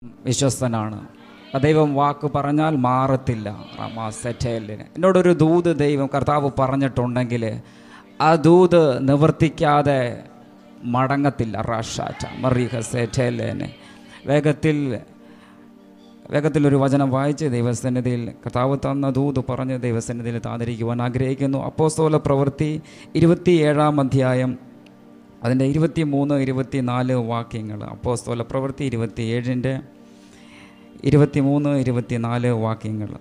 വിശ്വസ്തനാണ്. ദൈവം വാക്ക് പറഞ്ഞാൽ മാറത്തില്ല. എന്നോടൊരു ദൂത് ദൈവം കർത്താവ് പറഞ്ഞിട്ടുണ്ടെങ്കിൽ ആ ദൂത് നിവർത്തിക്കാതെ മടങ്ങത്തില്ല. വേഗത്തിലൊരു വചനം വായിച്ച് ദൈവസന്നിധിയിൽ കർത്താവ് തന്ന ദൂത് പറഞ്ഞ് ദൈവസന്നിധിയിൽ താതിരിക്കുവാൻ ആഗ്രഹിക്കുന്നു. അപ്പോസ്തല പ്രവൃത്തി 27-ാം അധ്യായം അതിൻ്റെ 23, 24 വാക്യങ്ങൾ. അപ്പോസ്തല പ്രവൃത്തി 27-ൻ്റെ 23, 24 വാക്യങ്ങൾ.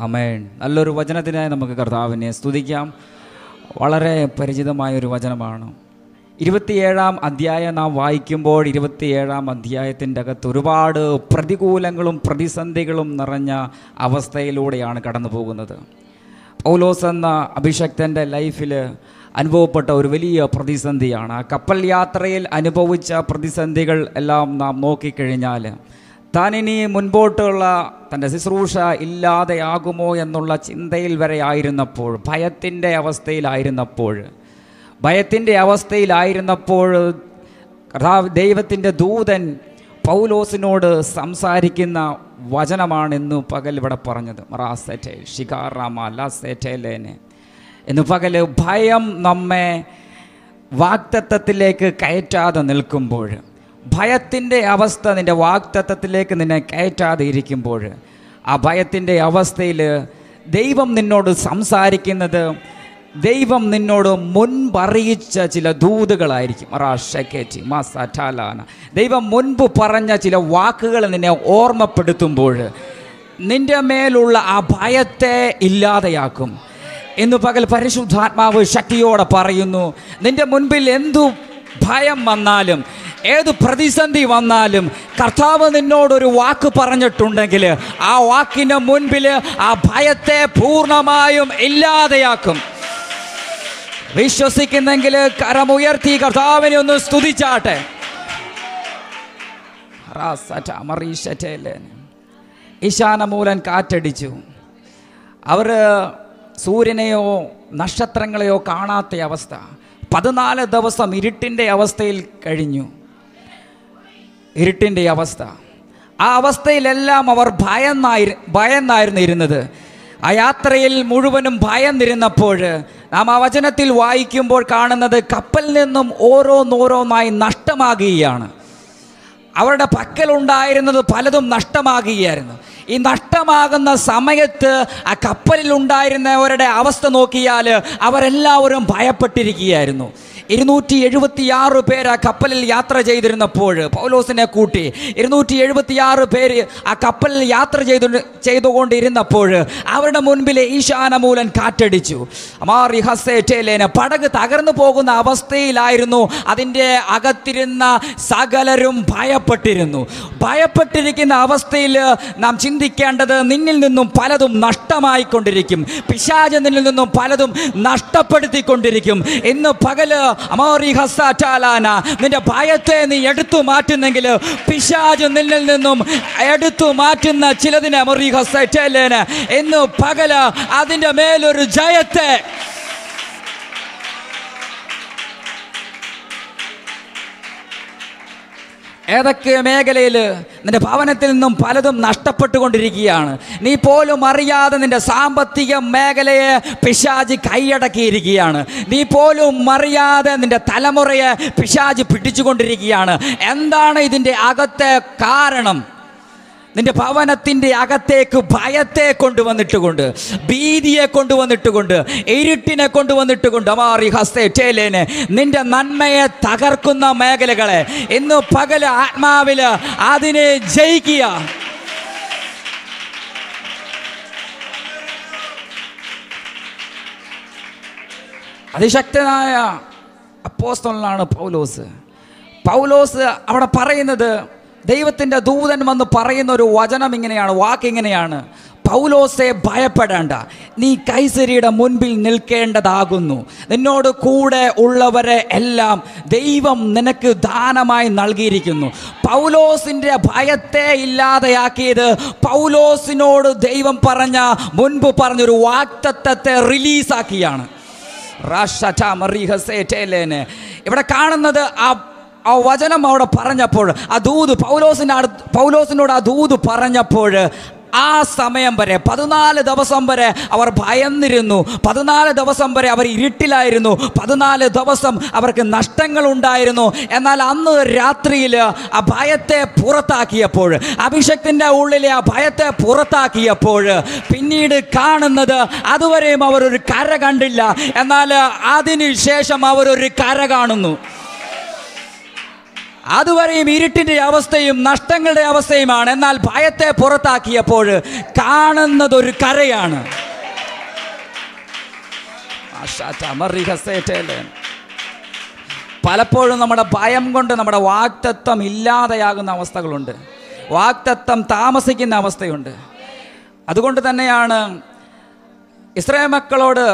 ആമേൻ. നല്ലൊരു വചനത്തിനായി നമുക്ക് കർത്താവിനെ സ്തുതിക്കാം. വളരെ പരിചിതമായൊരു വചനമാണ്. 27-ാം അധ്യായം നാം വായിക്കുമ്പോൾ 27-ാം അധ്യായത്തിൻ്റെ അകത്ത് ഒരുപാട് പ്രതികൂലങ്ങളും പ്രതിസന്ധികളും നിറഞ്ഞ അവസ്ഥയിലൂടെയാണ് കടന്നു പോകുന്നത്. പൗലോസ് എന്ന അഭിഷക്തൻ്റെ ലൈഫിൽ അനുഭവപ്പെട്ട ഒരു വലിയ പ്രതിസന്ധിയാണ്. ആ കപ്പൽ യാത്രയിൽ അനുഭവിച്ച പ്രതിസന്ധികൾ എല്ലാം നാം നോക്കിക്കഴിഞ്ഞാൽ താനിനി മുൻപോട്ടുള്ള തൻ്റെ ശുശ്രൂഷ ഇല്ലാതെയാകുമോ എന്നുള്ള ചിന്തയിൽ വരെ ആയിരുന്നപ്പോൾ, ഭയത്തിൻ്റെ അവസ്ഥയിലായിരുന്നപ്പോൾ ദൈവത്തിൻ്റെ ദൂതൻ പൗലോസിനോട് സംസാരിക്കുന്ന വചനമാണ് ഇന്ന് പകൽ ഇവിടെ പറഞ്ഞത്. ഇന്ന് പകൽ ഭയം നമ്മെ വാഗ്ദത്തത്തിലേക്ക് കയറ്റാതെ നിൽക്കുമ്പോൾ, ഭയത്തിൻ്റെ അവസ്ഥ നിൻ്റെ വാഗ്ദത്തത്തിലേക്ക് നിന്നെ കയറ്റാതെ ഇരിക്കുമ്പോൾ, ആ ഭയത്തിൻ്റെ അവസ്ഥയിൽ ദൈവം നിന്നോട് സംസാരിക്കുന്നത്, ദൈവം നിന്നോട് മുൻപറിയിച്ച ചില ദൂതുകളായിരിക്കും. ദൈവം മുൻപ് പറഞ്ഞ ചില വാക്കുകൾ നിന്നെ ഓർമ്മപ്പെടുത്തുമ്പോൾ നിൻ്റെ മേലുള്ള ആ ഭയത്തെ ഇല്ലാതെയാക്കും. ഇന്ന് പകൽ പരിശുദ്ധാത്മാവ് ശക്തിയോടെ പറയുന്നു, നിൻ്റെ മുൻപിൽ എന്തു ഭയം വന്നാലും, ഏത് പ്രതിസന്ധി വന്നാലും കർത്താവ് നിന്നോടൊരു വാക്ക് പറഞ്ഞിട്ടുണ്ടെങ്കിൽ ആ വാക്കിന് മുൻപിൽ ആ ഭയത്തെ പൂർണ്ണമായും ഇല്ലാതെയാക്കും. വിശ്വസിക്കുന്നെങ്കിൽ കരമുയർത്തി കർത്താവിനെ ഒന്ന് സ്തുതിച്ചാട്ടെ. ഈശാനമൂലൻ കാറ്റടിച്ചു. അവർ സൂര്യനെയോ നക്ഷത്രങ്ങളെയോ കാണാത്ത അവസ്ഥ. 14 ദിവസം ഇരുട്ടിൻ്റെ അവസ്ഥയിൽ കഴിഞ്ഞു. ഇരുട്ടിൻ്റെ അവസ്ഥ. ആ അവസ്ഥയിലെല്ലാം അവർ ഭയന്നായിരുന്നു ഇരുന്നത്. ആ യാത്രയിൽ മുഴുവനും ഭയന്നിരുന്നപ്പോൾ നാം ആ വചനത്തിൽ വായിക്കുമ്പോൾ കാണുന്നത് കപ്പലിൽ നിന്നും ഓരോന്നോരോന്നായി നഷ്ടമാകുകയാണ്. അവരുടെ പക്കലുണ്ടായിരുന്നത് പലതും നഷ്ടമാകുകയായിരുന്നു. ഈ നഷ്ടമാകുന്ന സമയത്ത് ആ കപ്പലിലുണ്ടായിരുന്നവരുടെ അവസ്ഥ നോക്കിയാൽ അവരെല്ലാവരും ഭയപ്പെട്ടിരിക്കുകയായിരുന്നു. 276 പേര് ആ കപ്പലിൽ യാത്ര ചെയ്തിരുന്നപ്പോൾ, പൗലോസിനെ കൂട്ടി 276 പേര് ആ കപ്പലിൽ യാത്ര ചെയ്തുകൊണ്ടിരുന്നപ്പോൾ അവരുടെ മുൻപിലെ ഈശാനമൂലൻ കാറ്റടിച്ചു. പടക് തകർന്നു പോകുന്ന അവസ്ഥയിലായിരുന്നു. അതിൻ്റെ അകത്തിരുന്ന സകലരും ഭയപ്പെട്ടിരിക്കുന്ന അവസ്ഥയിൽ നാം ചിന്തിക്കേണ്ടത്, നിന്നിൽ നിന്നും പലതും നഷ്ടമായിക്കൊണ്ടിരിക്കും. പിശാച് നിന്നിൽ നിന്നും പലതും നഷ്ടപ്പെടുത്തിക്കൊണ്ടിരിക്കും. ഇന്ന് പകല് നിന്റെ ഭയത്തെ നീ എടുത്തു മാറ്റുന്നെങ്കിൽ പിശാച് നിന്നിൽ നിന്നും എടുത്തു മാറ്റുന്ന ചിലതിനെ ഇന്ന് പകല് അതിൻ്റെ മേലൊരു ജയത്തെ ഏതൊക്കെ മേഖലയിൽ നിന്റെ ഭവനത്തിൽ നിന്നും പലതും നഷ്ടപ്പെട്ടുകൊണ്ടിരിക്കുകയാണ്. നീ പോലും അറിയാതെ നിന്റെ സാമ്പത്തിക മേഖലയെ പിശാച് കൈയടക്കിയിരിക്കുകയാണ്. നീ പോലും അറിയാതെ നിന്റെ തലമുറയെ പിശാച് പിടിച്ചുകൊണ്ടിരിക്കുകയാണ്. എന്താണ് ഇതിൻ്റെ അകത്തെ കാരണം? നിന്റെ ഭവനത്തിൻ്റെ അകത്തേക്ക് ഭയത്തെ കൊണ്ടുവന്നിട്ടുകൊണ്ട്, ഭീതിയെ കൊണ്ടുവന്നിട്ടുകൊണ്ട്, ഇരുട്ടിനെ കൊണ്ടുവന്നിട്ടുകൊണ്ട്, നിന്റെ നന്മയെ തകർക്കുന്ന മേഖലകളെ ഇന്ന് പകല് ആത്മാവില് അതിനെ ജയിക്കുക. അതിശക്തനായ അപ്പോസ്തലനാണ് പൗലോസ് അവിടെ പറയുന്നത്, ദൈവത്തിൻ്റെ ദൂതൻ വന്ന് പറയുന്ന ഒരു വചനം ഇങ്ങനെയാണ്, വാക്കിങ്ങനെയാണ്: പൗലോസെ ഭയപ്പെടേണ്ട, നീ കൈസരിയുടെ മുൻപിൽ നിൽക്കേണ്ടതാകുന്നു. നിന്നോട് കൂടെ ഉള്ളവരെ എല്ലാം ദൈവം നിനക്ക് ദാനമായി നൽകിയിരിക്കുന്നു. പൗലോസിൻ്റെ ഭയത്തെ ഇല്ലാതെയാക്കിയത് പൗലോസിനോട് ദൈവം മുൻപ് പറഞ്ഞൊരു വാഗ്ദത്തത്തെ റിലീസാക്കിയാണ്. ഇവിടെ കാണുന്നത് ആ വചനം അവിടെ പറഞ്ഞപ്പോൾ, ആ ദൂത് പൗലോസിനോട് ആ ദൂത് പറഞ്ഞപ്പോൾ, ആ സമയം വരെ 14 ദിവസം വരെ അവർ ഭയന്നിരുന്നു. 14 ദിവസം വരെ അവർ ഇരുട്ടിലായിരുന്നു. 14 ദിവസം അവർക്ക് നഷ്ടങ്ങൾ ഉണ്ടായിരുന്നു. എന്നാൽ അന്ന് രാത്രിയിൽ ആ ഭയത്തെ പുറത്താക്കിയപ്പോൾ, അഭിഷേകത്തിൻ്റെ ഉള്ളിലെ ആ ഭയത്തെ പുറത്താക്കിയപ്പോൾ പിന്നീട് കാണുന്നത്, അതുവരെയും അവരൊരു കര കണ്ടില്ല, എന്നാൽ അതിനുശേഷം അവരൊരു കര കാണുന്നു. അതുവരെയും ഇരുട്ടിൻ്റെ അവസ്ഥയും നഷ്ടങ്ങളുടെ അവസ്ഥയുമാണ്. എന്നാൽ ഭയത്തെ പുറത്താക്കിയപ്പോൾ കാണുന്നതൊരു കരയാണ്. പലപ്പോഴും നമ്മുടെ ഭയം കൊണ്ട് നമ്മുടെ വാഗ്ദത്തം ഇല്ലാതെയാകുന്ന അവസ്ഥകളുണ്ട്, വാഗ്ദത്തം താമസിക്കുന്ന അവസ്ഥയുണ്ട്. അതുകൊണ്ട് തന്നെയാണ് ഇസ്രായേൽ മക്കളോട്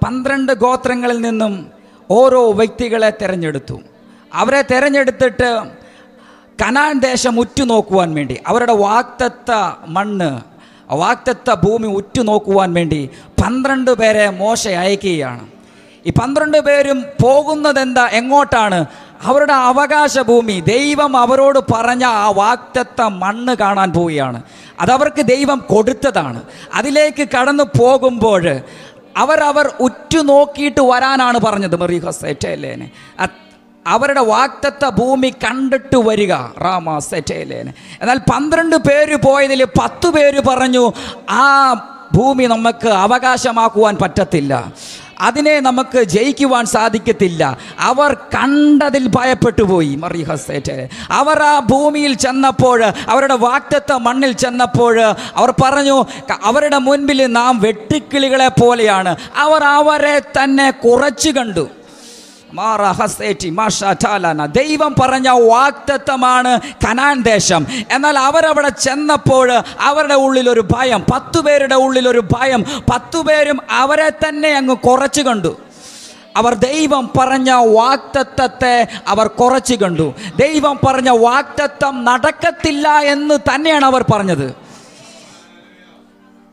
12 ഗോത്രങ്ങളിൽ നിന്നും ഓരോ വ്യക്തികളെ തിരഞ്ഞെടുത്തു. അവരെ തിരഞ്ഞെടുത്തിട്ട് കനാൻ ദേശം ഉറ്റുനോക്കുവാൻ വേണ്ടി, അവരുടെ വാഗ്ദത്ത മണ്ണ്, വാഗ്ദത്ത ഭൂമി ഉറ്റുനോക്കുവാൻ വേണ്ടി 12 പേരെ മോശെ അയക്കുകയാണ്. ഈ 12 പേരും പോകുന്നതെന്താ, എങ്ങോട്ടാണ്? അവരുടെ അവകാശ ഭൂമി, ദൈവം അവരോട് പറഞ്ഞ ആ വാഗ്ദത്ത മണ്ണ് കാണാൻ പോവുകയാണ്. അതവർക്ക് ദൈവം കൊടുത്തതാണ്. അതിലേക്ക് കടന്നു പോകുമ്പോൾ അവർ ഉറ്റുനോക്കിയിട്ട് വരാനാണ് പറഞ്ഞത്. മറിഹസേറ്റേലേനെ അവരുടെ വാഗ്ദത്ത ഭൂമി കണ്ടിട്ട് വരിക, റാമ സെറ്റേലേനെ. എന്നാൽ 12 പേര് പോയതിൽ 10 പേര് പറഞ്ഞു, ആ ഭൂമി നമുക്ക് അവകാശമാക്കുവാൻ പറ്റത്തില്ല, അതിനെ നമുക്ക് ജയിക്കുവാൻ സാധിക്കത്തില്ല. അവർ കണ്ടതിൽ ഭയപ്പെട്ടു പോയി. മറിഹസേറ്റേ അവർ ആ ഭൂമിയിൽ ചെന്നപ്പോൾ, അവരുടെ വാഗ്ദത്ത മണ്ണിൽ ചെന്നപ്പോൾ അവർ പറഞ്ഞു, അവരുടെ മുൻപിൽ നാം വെട്ടുക്കിളികളെ പോലെയാണ്. അവർ അവരെ തന്നെ കുറച്ച് കണ്ടു. ദൈവം പറഞ്ഞ വാഗ്ദത്തമാണ് കനാൻ ദേശം. എന്നാൽ അവരവിടെ ചെന്നപ്പോൾ അവരുടെ ഉള്ളിലൊരു ഭയം, 10 പേരുടെ ഉള്ളിലൊരു ഭയം. 10 പേരും അവരെ തന്നെ അങ്ങ് കുറച്ച് കണ്ടു. അവർ ദൈവം പറഞ്ഞ വാഗ്ദത്തത്തെ അവർ കുറച്ച് കണ്ടു. ദൈവം പറഞ്ഞ വാഗ്ദത്തം നടക്കത്തില്ല എന്ന് തന്നെയാണ് അവർ പറഞ്ഞത്.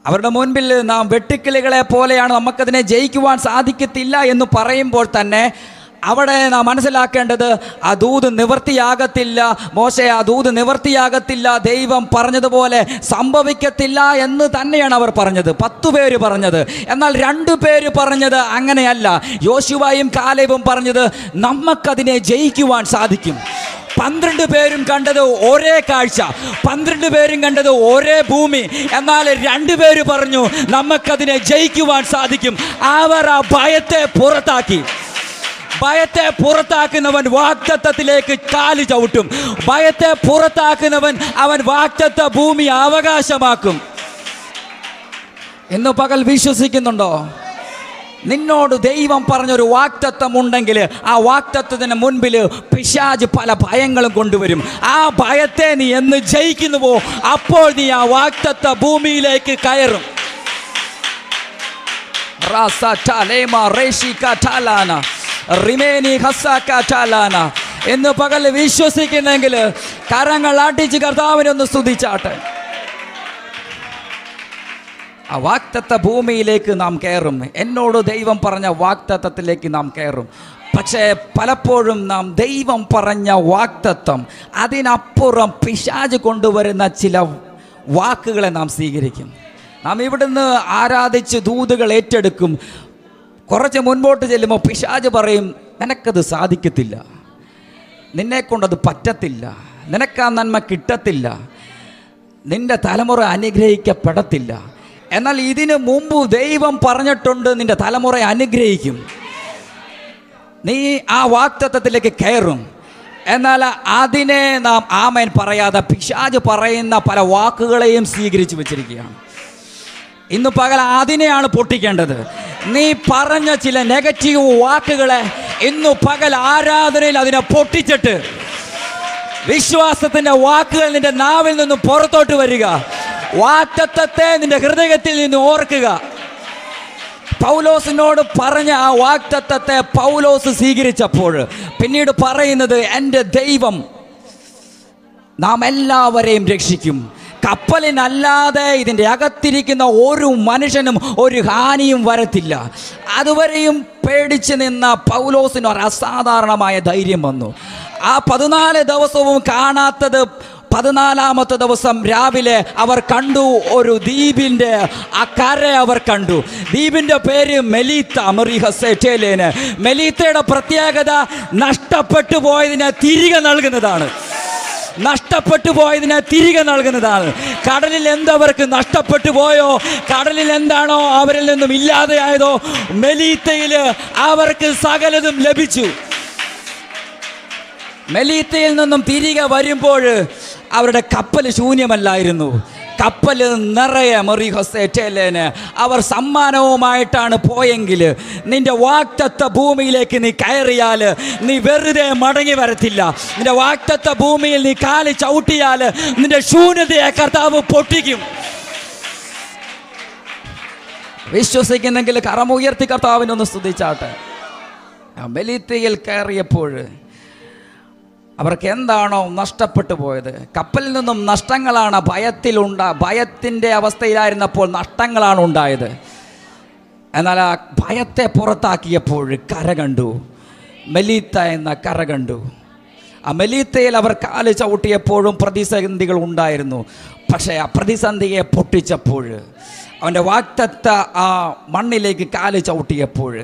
അവരുടെ മുൻപിൽ നാം വെട്ടുക്കിളികളെ പോലെയാണ്, നമുക്കതിനെ ജയിക്കുവാൻ സാധിക്കത്തില്ല എന്ന് പറയുമ്പോൾ തന്നെ അവിടെ നാം മനസ്സിലാക്കേണ്ടത്, ആ ദൂത് നിവൃത്തിയാകത്തില്ല. മോശെ, ആ ദൂത് നിവൃത്തിയാകത്തില്ല, ദൈവം പറഞ്ഞതുപോലെ സംഭവിക്കത്തില്ല എന്ന് തന്നെയാണ് അവർ പറഞ്ഞത്, 10 പേര് പറഞ്ഞത്. എന്നാൽ 2 പേര് പറഞ്ഞത് അങ്ങനെയല്ല. യോശുവയും കാലേബും പറഞ്ഞത്, നമുക്കതിനെ ജയിക്കുവാൻ സാധിക്കും. 12 പേരും കണ്ടത് ഒരേ കാഴ്ച, 12 പേരും കണ്ടത് ഒരേ ഭൂമി. എന്നാൽ 2 പേര് പറഞ്ഞു, നമുക്കതിനെ ജയിക്കുവാൻ സാധിക്കും. അവർ ആ ഭയത്തെ പുറത്താക്കി. ഭയത്തെ പുറത്താക്കുന്നവൻ വാഗ്ദത്തത്തിലേക്ക് കാല് ചവിട്ടും. ഭയത്തെ പുറത്താക്കുന്നവൻ അവൻ വാഗ്ദത്ത ഭൂമി അവകാശമാക്കും. ഇന്ന് പകൽ വിശ്വസിക്കുന്നുണ്ടോ? നിന്നോട് ദൈവം പറഞ്ഞൊരു വാഗ്ദത്തം ഉണ്ടെങ്കിൽ ആ വാഗ്ദത്തത്തിന് മുൻപിൽ പിശാച് പല ഭയങ്ങളും കൊണ്ടുവരും. ആ ഭയത്തെ നീ എന്ന് ജയിക്കുന്നുവോ, അപ്പോൾ നീ ആ വാഗ്ദത്ത ഭൂമിയിലേക്ക് കയറും. എന്ന് പകൽ വിശ്വസിക്കുന്നെങ്കിൽ കരങ്ങൾ ആട്ടിച്ച് കർത്താവിനൊന്ന് സ്തുതിച്ചാട്ടെ. ആ വാഗ്ദത്ത ഭൂമിയിലേക്ക് നാം കയറും. എന്നോട് ദൈവം പറഞ്ഞ വാഗ്ദത്തത്തിലേക്ക് നാം കയറും. പക്ഷേ പലപ്പോഴും നാം ദൈവം പറഞ്ഞ വാഗ്ദത്തം അതിനപ്പുറം പിശാച് കൊണ്ടുവരുന്ന ചില വാക്കുകളെ നാം സ്വീകരിക്കും. നാം ഇവിടുന്ന് ആരാധിച്ച് ദൂതുകൾ ഏറ്റെടുക്കും. കുറച്ച് മുൻപോട്ട് ചെല്ലുമ്പോൾ പിശാച് പറയും, നിനക്കത് സാധിക്കത്തില്ല, നിന്നെക്കൊണ്ടത് പറ്റത്തില്ല, നിനക്ക് ആ നന്മ കിട്ടത്തില്ല, നിന്റെ തലമുറ അനുഗ്രഹിക്കപ്പെടത്തില്ല. എന്നാൽ ഇതിനു മുമ്പ് ദൈവം പറഞ്ഞിട്ടുണ്ട്, നിന്റെ തലമുറ അനുഗ്രഹിക്കും, നീ ആ വാഗ്ദത്തത്തിലേക്ക് കയറും. എന്നാൽ അതിനെ നാം ആമേൻ പറയാതെ പിശാച് പറയുന്ന പല വാക്കുകളെയും സ്വീകരിച്ചു വെച്ചിരിക്കുകയാണ്. ഇന്ന് പകൽ അതിനെയാണ് പൊട്ടിക്കേണ്ടത്. നീ പറഞ്ഞ ചില നെഗറ്റീവ് വാക്കുകളെ ഇന്നു പകൽ ആരാധനയിൽ അതിനെ പൊട്ടിച്ചിട്ട് വിശ്വാസത്തിൻ്റെ വാക്കുകൾ നിന്റെ നാവിൽ നിന്നും പുറത്തോട്ട് വരിക. വാഗ്ദത്തത്തെ നിന്റെ ഹൃദയത്തിൽ നിന്ന് ഓർക്കുക. പൗലോസിനോട് പറഞ്ഞ ആ വാഗ്ദത്തത്തെ പൗലോസ് സ്വീകരിച്ചപ്പോൾ പിന്നീട് പറയുന്നത്, എൻ്റെ ദൈവം നാം എല്ലാവരെയും രക്ഷിക്കും. കപ്പലിനല്ലാതെ ഇതിൻ്റെ അകത്തിരിക്കുന്ന ഒരു മനുഷ്യനും ഒരു ഹാനിയും വരത്തില്ല. അതുവരെയും പേടിച്ച് നിന്ന പൗലോസിന് ഒരു അസാധാരണമായ ധൈര്യം വന്നു. ആ 14 ദിവസവും കാണാത്തത് 14ാമത്തെ ദിവസം രാവിലെ അവർ കണ്ടു. ഒരു ദ്വീപിൻ്റെ ആ കര അവർ കണ്ടു. ദ്വീപിൻ്റെ പേര് മെലീത്ത. മറിഹസേറ്റേലേന്. മെലീത്തയുടെ പ്രത്യേകത നഷ്ടപ്പെട്ടു പോയതിനെ തിരികെ നൽകുന്നതാണ്. നഷ്ടപ്പെട്ടു പോയതിനെ തിരികെ നൽകുന്നതാണ്. കടലിൽ എന്തവർക്ക് നഷ്ടപ്പെട്ടു പോയോ, കടലിൽ എന്താണോ അവരിൽ നിന്നും ഇല്ലാതെയായതോ, മെലീത്തയിൽ അവർക്ക് സകലതും ലഭിച്ചു. മെലീത്തയിൽ നിന്നും തിരികെ വരുമ്പോൾ അവരുടെ കപ്പൽ ശൂന്യമല്ലായിരുന്നു. കപ്പൽ നിറയെ മറിഹസേറ്റേലേന് അവർ സമ്മാനവുമായിട്ടാണ് പോയെങ്കിൽ, നിന്റെ വാഗ്ദത്ത ഭൂമിയിലേക്ക് നീ കയറിയാൽ നീ വെറുതെ മടങ്ങി വരത്തില്ല. നിന്റെ വാഗ്ദത്ത ഭൂമിയിൽ നീ കാല് ചവിട്ടിയാൽ നിന്റെ ശൂന്യതയെ കർത്താവ് പൊട്ടിക്കും. വിശ്വസിക്കുന്നെങ്കിൽ കരമുയർത്തി കർത്താവിനൊന്ന് സ്തുതിച്ചാട്ടെ. മെലീത്തയിൽ കയറിയപ്പോൾ അവർക്ക് എന്താണോ നഷ്ടപ്പെട്ടു പോയത്, കപ്പലിൽ നിന്നും നഷ്ടങ്ങളാണ് ഭയത്തിൻ്റെ അവസ്ഥയിലായിരുന്നപ്പോൾ നഷ്ടങ്ങളാണ് ഉണ്ടായത്. എന്നാൽ ആ ഭയത്തെ പുറത്താക്കിയപ്പോൾ കര കണ്ടു. മെലീത്ത എന്ന കര കണ്ടു. ആ മെലീത്തയിൽ അവർ കാല് ചവിട്ടിയപ്പോഴും പ്രതിസന്ധികൾ ഉണ്ടായിരുന്നു. പക്ഷേ ആ പ്രതിസന്ധിയെ പൊട്ടിച്ചപ്പോൾ, അവൻ്റെ വാഗ്ദത്ത ആ മണ്ണിലേക്ക് കാല് ചവിട്ടിയപ്പോൾ,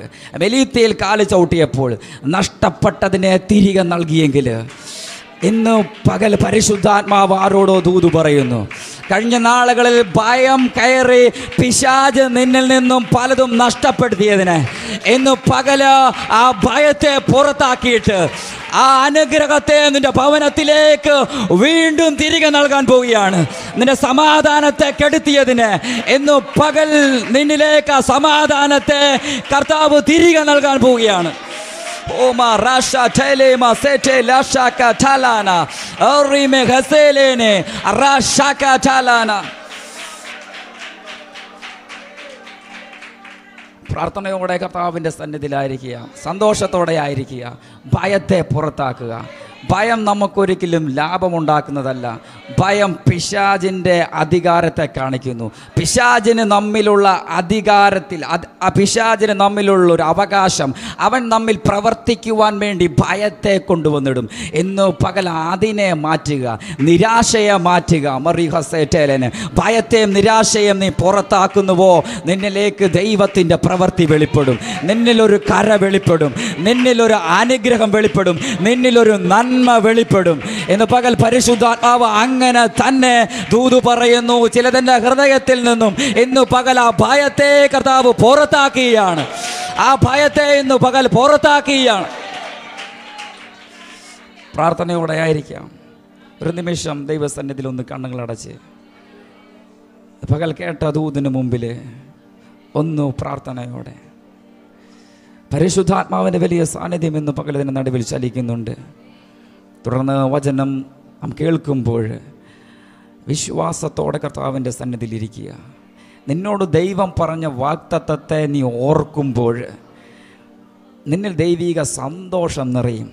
മെലീത്തയിൽ കാല് ചവിട്ടിയപ്പോൾ നഷ്ടപ്പെട്ടതിനെ തിരികെ നൽകിയെങ്കിൽ, ഇന്ന് പകൽ പരിശുദ്ധാത്മാവ് ആരോടോ ദൂത് പറയുന്നു. കഴിഞ്ഞ നാളുകളിൽ ഭയം കയറി പിശാച് നിന്നിൽ നിന്നും പലതും നഷ്ടപ്പെടുത്തിയതിന് ഇന്ന് പകല് ആ ഭയത്തെ പുറത്താക്കിയിട്ട് ആ അനുഗ്രഹത്തെ നിന്റെ ഭവനത്തിലേക്ക് വീണ്ടും തിരികെ നൽകാൻ പോവുകയാണ്. നിന്റെ സമാധാനത്തെ കെടുത്തിയതിന് ഇന്ന് പകൽ നിന്നിലേക്ക് ആ സമാധാനത്തെ കർത്താവ് തിരികെ നൽകാൻ പോവുകയാണ്. ഓമാ റാഷ ഠേലേമ സേറ്റേ ലാഷാക ഠാലാന ഓറിമെ ഹസേലേനെ റാഷാക ഠാലാന. പ്രാർത്ഥനയോടെ കർത്താവിൻ്റെ സന്നിധിയിലായിരിക്കുക, സന്തോഷത്തോടെ ആയിരിക്കുക, ഭയത്തെ പുറത്താക്കുക. ഭയം നമുക്കൊരിക്കലും ലാഭമുണ്ടാക്കുന്നതല്ല. ഭയം പിശാചിൻ്റെ അധികാരത്തെ കാണിക്കുന്നു. പിശാചിന് നമ്മിലുള്ള അധികാരത്തിൽ പിശാചിന് നമ്മിലുള്ളൊരു അവകാശം അവൻ നമ്മിൽ പ്രവർത്തിക്കുവാൻ വേണ്ടി ഭയത്തെ കൊണ്ടുവന്നിടും. ഇന്ന് പകൽ അതിനെ മാറ്റുക, നിരാശയെ മാറ്റുക. മറിഹസേറ്റേലന് ഭയത്തെയും നിരാശയും നീ പുറത്താക്കുന്നുവോ, നിന്നിലേക്ക് ദൈവത്തിൻ്റെ പ്രവൃത്തി വെളിപ്പെടും. നിന്നിലൊരു കര വെളിപ്പെടും. നിന്നിലൊരു അനുഗ്രഹം വെളിപ്പെടും. നിന്നിലൊരു നന്മ വെളിപ്പെടും. ഇന്ന് പകൽ പരിശുദ്ധാത്മാവ് അങ്ങനെ തന്നെ ദൂത് പറയുന്നു. ചിലതിൻ്റെ ഹൃദയത്തിൽ നിന്നും ഇന്ന് പകൽ ആ ഭയത്തെ കർത്താവ് പുറത്താക്കുകയാണ്. ആ ഭയത്തെ ഇന്ന് പകൽ പുറത്താക്കുകയാണ്. പ്രാർത്ഥനയോടെ ആയിരിക്കാം. ഒരു നിമിഷം ദൈവസന്നിധിയിൽ ഒന്ന് കണ്ണുകളടച്ച് പകൽ കേട്ട ദൂതിന് മുമ്പിൽ ഒന്ന് പ്രാർത്ഥനയോടെ, പരിശുദ്ധാത്മാവിൻ്റെ വലിയ സാന്നിധ്യം ഇന്ന് പകലതിൻ്റെ നടുവിൽ ചലിക്കുന്നുണ്ട്. തുടർന്ന് വചനം നാം കേൾക്കുമ്പോൾ വിശ്വാസത്തോടെ കർത്താവിൻ്റെ സന്നിധിയിലിരിക്കുക. നിന്നോട് ദൈവം പറഞ്ഞ വാഗ്ദത്തത്തെ നീ ഓർക്കുമ്പോൾ നിന്നിൽ ദൈവിക സന്തോഷം നിറയും.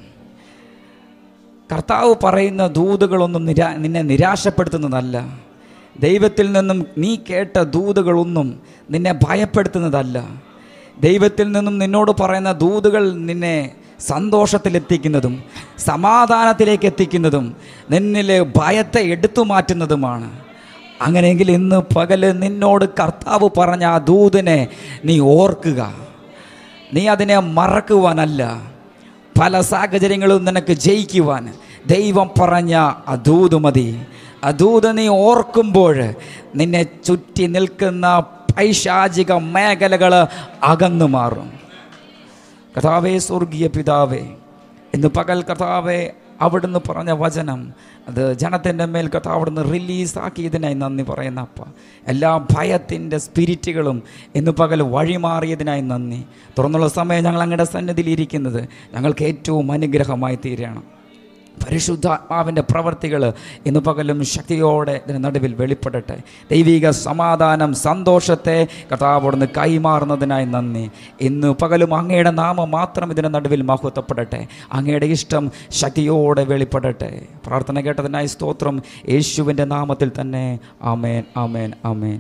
കർത്താവ് പറയുന്ന ദൂതുകളൊന്നും നിന്നെ നിരാശപ്പെടുത്തുന്നതല്ല. ദൈവത്തിൽ നിന്നും നീ കേട്ട ദൂതുകളൊന്നും നിന്നെ ഭയപ്പെടുത്തുന്നതല്ല. ദൈവത്തിൽ നിന്നും നിന്നോട് പറയുന്ന ദൂതുകൾ നിന്നെ സന്തോഷത്തിലെത്തിക്കുന്നതും സമാധാനത്തിലേക്ക് എത്തിക്കുന്നതും നിന്നിലെ ഭയത്തെ എടുത്തു മാറ്റുന്നതുമാണ്. അങ്ങനെയെങ്കിൽ ഇന്ന് പകല് നിന്നോട് കർത്താവ് പറഞ്ഞ ആ ദൂതിനെ നീ ഓർക്കുക. നീ അതിനെ മറക്കുവാനല്ല, പല സാഹചര്യങ്ങളും നിനക്ക് ജയിക്കുവാൻ ദൈവം പറഞ്ഞ ആ ദൂത് മതി. ആ ദൂത് നീ ഓർക്കുമ്പോൾ നിന്നെ ചുറ്റി നിൽക്കുന്ന പൈശാചിക മേഖലകൾ അകന്നു മാറും. കർത്താവേ, സ്വർഗീയ പിതാവേ, ഇന്ന് പകൽ കർത്താവേ അവിടുന്ന് പറഞ്ഞ വചനം അത് ജനത്തിൻ്റെ മേൽ കർത്താവ് അവിടുന്ന് റിലീസാക്കിയതിനായി നന്ദി പറയുന്ന അപ്പ. എല്ലാ ഭയത്തിൻ്റെ സ്പിരിറ്റുകളും ഇന്ന് പകൽ വഴിമാറിയതിനായി നന്ദി. തുറന്നുള്ള സമയം ഞങ്ങൾ അങ്ങയുടെ സന്നിധിയിൽ ഇരിക്കുന്നത് ഞങ്ങൾക്ക് ഏറ്റവും അനുഗ്രഹമായി തീരണം. പരിശുദ്ധാത്മാവിൻ്റെ പ്രവർത്തികൾ ഇന്ന് പകലും ശക്തിയോടെ ഇതിന് നടുവിൽ വെളിപ്പെടട്ടെ. ദൈവിക സമാധാനം, സന്തോഷത്തെ കർത്താവോടുന്ന് കൈമാറുന്നതിനായി നന്ദി. ഇന്ന് പകലും അങ്ങയുടെ നാമം മാത്രം ഇതിന് നടുവിൽ മഹത്വപ്പെടട്ടെ. അങ്ങയുടെ ഇഷ്ടം ശക്തിയോടെ വെളിപ്പെടട്ടെ. പ്രാർത്ഥന കേട്ടതിനായി സ്തോത്രം. യേശുവിൻ്റെ നാമത്തിൽ തന്നെ. ആമേൻ, ആമേൻ, ആമേൻ.